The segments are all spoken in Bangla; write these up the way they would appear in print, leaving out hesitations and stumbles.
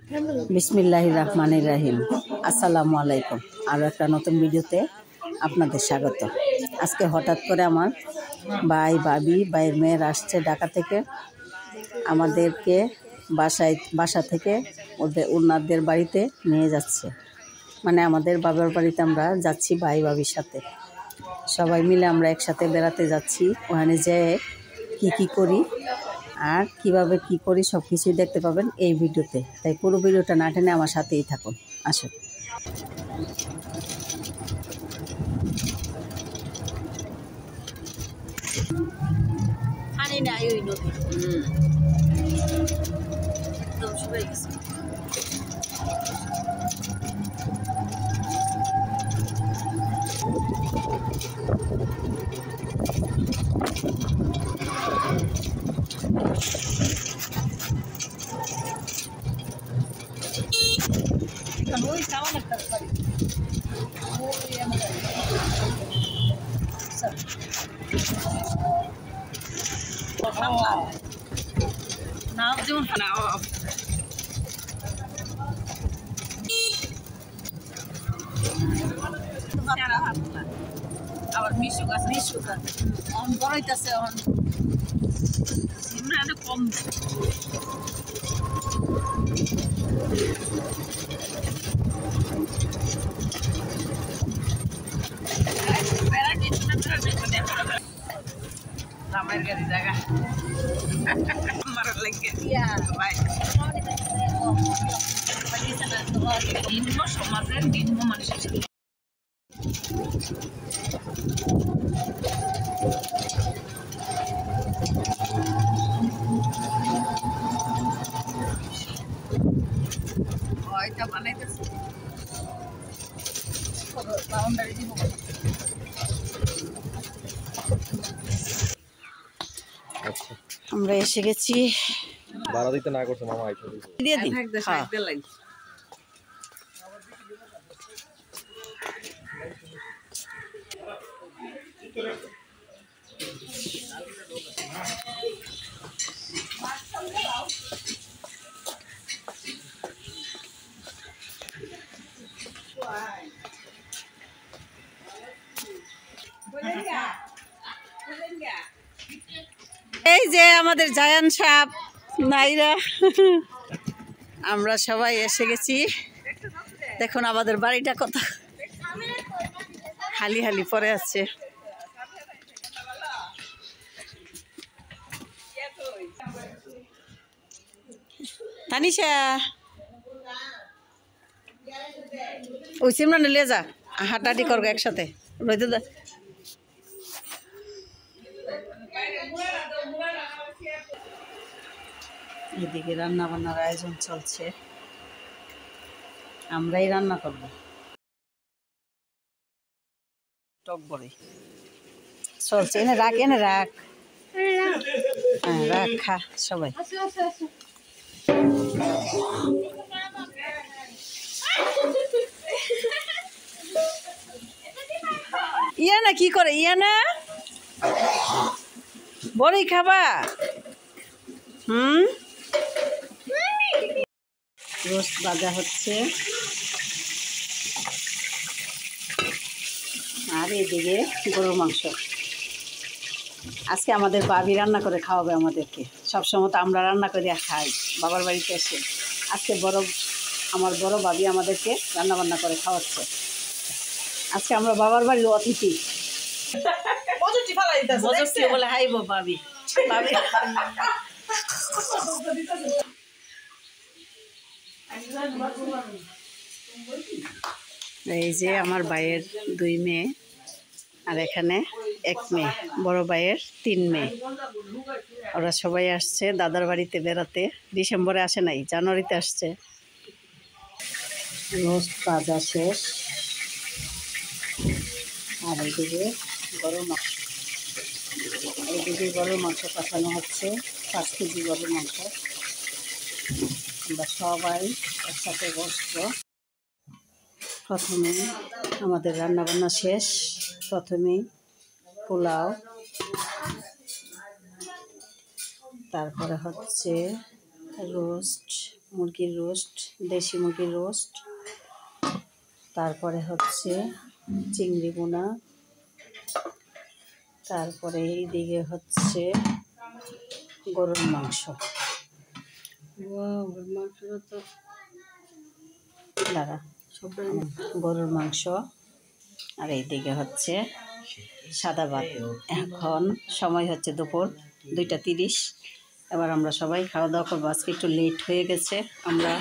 বিসমিল্লাহির রহমানির রহিম। আসসালামু আলাইকুম। আরও একটা নতুন ভিডিওতে আপনাদের স্বাগত। আজকে হঠাৎ করে আমার ভাই ভাবি ভাইয়ের মেয়ের আসছে ঢাকা থেকে, আমাদেরকে বাসা থেকে ওনাদের বাড়িতে নিয়ে যাচ্ছে। মানে আমাদের বাবার বাড়িতে আমরা যাচ্ছি ভাই ভাবির সাথে, সবাই মিলে আমরা একসাথে বেড়াতে যাচ্ছি। ওখানে যেয়ে কি করি আর কিভাবে কি করি সব কিছুই দেখতে পাবেন এই ভিডিওতে, তাই পুরো ভিডিওটা না টেনে আমার সাথেই থাকুন। আসুন। আবার মিশু গাছ বড়াইতেছে কম। আমার গাড়ি জায়গা আমার লাগে নিম্ন সমাজের নিম্ন মানুষের এটা বানাইতেছে বাউন্ডারি দিব। আমরা এসে গেছি। ভাড়া দিতে না করছে মামা আইছে দিয়ে দিন। এই যে আমাদের জায়ান সাহেব নাইরা, আমরা সবাই এসে গেছি। দেখুন আমাদের বাড়িটা কত হালি হালি পড়ে আছে। তানিশা ওই সিমরান নিয়ে যা, হাঁটাহাঁটি করবো একসাথে। রইতে দা এদিকে রান্না বান্নার আয়োজন চলছে, আমরাই রান্না করবো। টক বড়ি চলছে, এনে রাখ হ্যাঁ রাখ, খা সবাই। ইয়ানা কি করে? ইয়ানা বড়ি খাবা? রোস্ট ভাজা হচ্ছে আর এদিকে গরুর মাংস। আজকে আমাদের ভাবি রান্না করে খাওয়াবে আমাদেরকে। সবসময় তো আমরা রান্না করে খাই বাবার বাড়িতে এসে। আজকে আমার বড় ভাবি আমাদেরকে রান্না বান্না করে খাওয়াচ্ছে। আজকে আমরা বাবার বাড়ির অতিথি বলে হাইব ভাবি। এই যে আমার ভাইয়ের 2 মেয়ে আর এখানে 1 মেয়ে, বড় ভাইয়ের 3 মেয়ে। ওরা সবাই আসছে দাদার বাড়িতে বেড়াতে। ডিসেম্বরে আসে নাই, জানুয়ারিতে আসছে। রোস্ট ভাজা শেষ আর এইদিকে গরুর মাংস কষানো হচ্ছে। 5 কেজি গরুর মাংস। আমরা সবাই একসাথে বসবো। প্রথমে আমাদের রান্নাবান্না শেষ। প্রথমেই পোলাও, তারপরে হচ্ছে রোস্ট, মুরগির রোস্ট, দেশি মুরগির রোস্ট। তারপরে হচ্ছে চিংড়ি বোনা। তারপরে এইদিকে হচ্ছে গরুর মাংস। দাঁড়া, গরুর মাংস। আর এইদিকে হচ্ছে সাদা ভাত। এখন সময় হচ্ছে দুপুর 2:30। এবার আমরা সবাই খাওয়া দাওয়া করবো। আজকে একটু লেট হয়ে গেছে। আমরা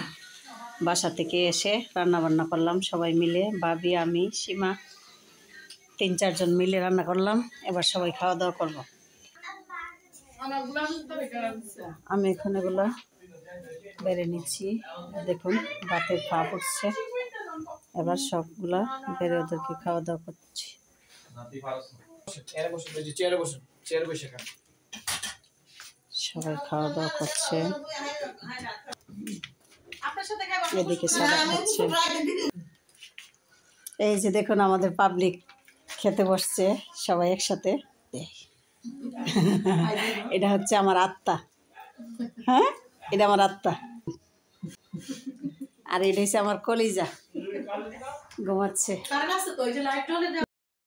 বাসা থেকে এসে রান্না বান্না করলাম সবাই মিলে, ভাবি, আমি, সীমা, 3-4 জন মিলে রান্না করলাম। এবার সবাই খাওয়া দাওয়া করবো। আমি এখন এগুলো বেড়ে নিচ্ছি। দেখুন ভাতের পা পড়ছে। এবার সবগুলা বেড়ে ওদেরকে খাওয়া দাওয়া করছি। সবাই খাওয়া দাওয়া করছে। এদিকে সাদা খাচ্ছে। এই যে দেখুন আমাদের পাবলিক খেতে বসছে সবাই একসাথে। এটা হচ্ছে আমার আত্মা। হ্যাঁ, এটা আমার আত্মা। আর এটা হচ্ছে আমার কলিজা, ঘুমাচ্ছে।